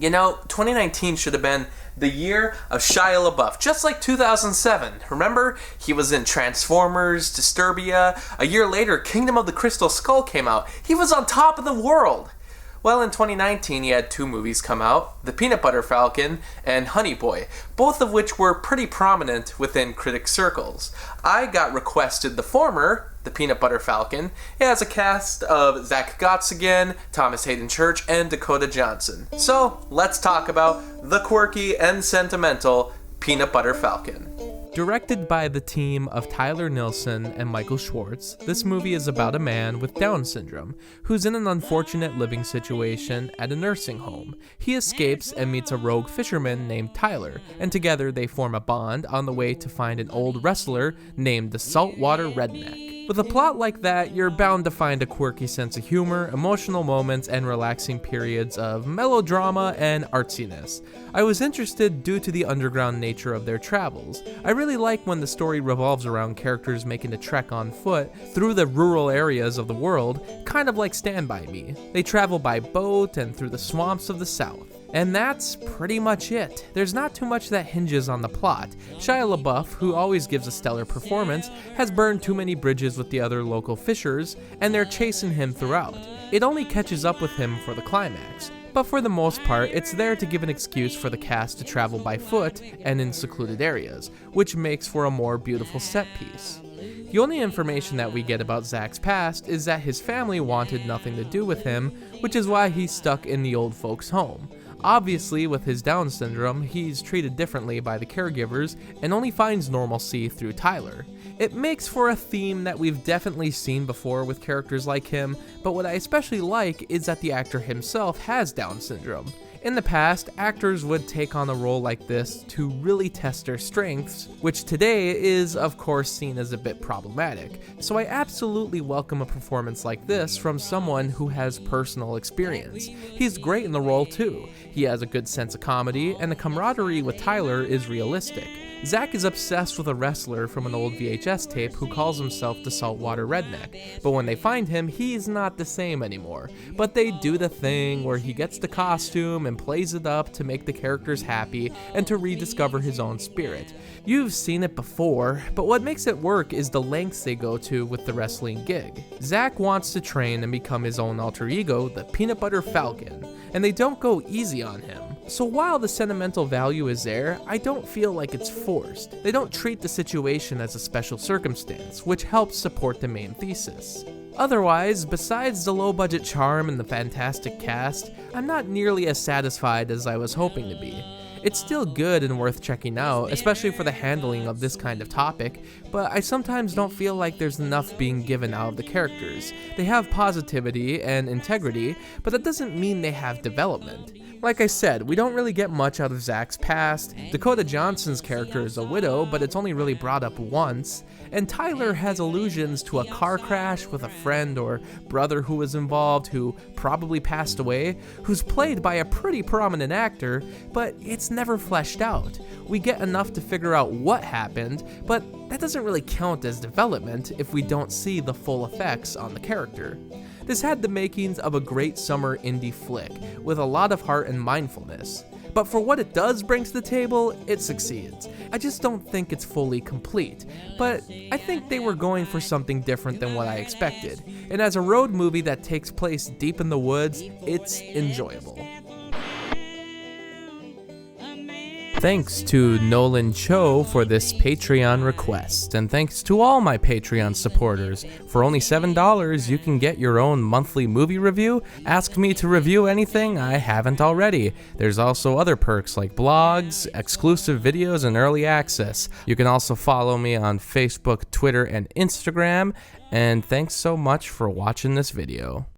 You know, 2019 should have been the year of Shia LaBeouf, just like 2007. Remember? He was in Transformers, Disturbia. A year later, Kingdom of the Crystal Skull came out. He was on top of the world. Well, in 2019, he had two movies come out, The Peanut Butter Falcon and Honey Boy, both of which were pretty prominent within critic circles. I got requested the former, The Peanut Butter Falcon. It has a cast of Zach Gottsagen, Thomas Hayden Church, and Dakota Johnson. So, let's talk about the quirky and sentimental Peanut Butter Falcon. Directed by the team of Tyler Nilsson and Michael Schwartz, this movie is about a man with Down syndrome who's in an unfortunate living situation at a nursing home. He escapes and meets a rogue fisherman named Tyler, and together they form a bond on the way to find an old wrestler named the Saltwater Redneck. With a plot like that, you're bound to find a quirky sense of humor, emotional moments, and relaxing periods of melodrama and artsiness. I was interested due to the underground nature of their travels. I really like when the story revolves around characters making a trek on foot through the rural areas of the world, kind of like Stand By Me. They travel by boat and through the swamps of the South. And that's pretty much it. There's not too much that hinges on the plot. Shia LaBeouf, who always gives a stellar performance, has burned too many bridges with the other local fishers, and they're chasing him throughout. It only catches up with him for the climax. But for the most part, it's there to give an excuse for the cast to travel by foot and in secluded areas, which makes for a more beautiful set piece. The only information that we get about Zach's past is that his family wanted nothing to do with him, which is why he's stuck in the old folks' home. Obviously, with his Down syndrome, he's treated differently by the caregivers and only finds normalcy through Tyler. It makes for a theme that we've definitely seen before with characters like him, but what I especially like is that the actor himself has Down syndrome. In the past, actors would take on a role like this to really test their strengths, which today is, of course, seen as a bit problematic. So I absolutely welcome a performance like this from someone who has personal experience. He's great in the role too. He has a good sense of comedy, and the camaraderie with Tyler is realistic. Zach is obsessed with a wrestler from an old VHS tape who calls himself the Saltwater Redneck, but when they find him, he's not the same anymore. But they do the thing where he gets the costume and plays it up to make the characters happy and to rediscover his own spirit. You've seen it before, but what makes it work is the lengths they go to with the wrestling gig. Zach wants to train and become his own alter ego, the Peanut Butter Falcon, and they don't go easy on him. So while the sentimental value is there, I don't feel like it's forced. They don't treat the situation as a special circumstance, which helps support the main thesis. Otherwise, besides the low-budget charm and the fantastic cast, I'm not nearly as satisfied as I was hoping to be. It's still good and worth checking out, especially for the handling of this kind of topic, but I sometimes don't feel like there's enough being given out of the characters. They have positivity and integrity, but that doesn't mean they have development. Like I said, we don't really get much out of Zach's past. Dakota Johnson's character is a widow, but it's only really brought up once. And Tyler has allusions to a car crash with a friend or brother who was involved who probably passed away, who's played by a pretty prominent actor, but it's never fleshed out. We get enough to figure out what happened, but that doesn't really count as development if we don't see the full effects on the character. This had the makings of a great summer indie flick, with a lot of heart and mindfulness. But for what it does bring to the table, it succeeds. I just don't think it's fully complete, but I think they were going for something different than what I expected. And as a road movie that takes place deep in the woods, it's enjoyable. Thanks to NolanCho for this Patreon request, and thanks to all my Patreon supporters. For only $7, you can get your own monthly movie review. Ask me to review anything I haven't already. There's also other perks like blogs, exclusive videos, and early access. You can also follow me on Facebook, Twitter, and Instagram, and thanks so much for watching this video.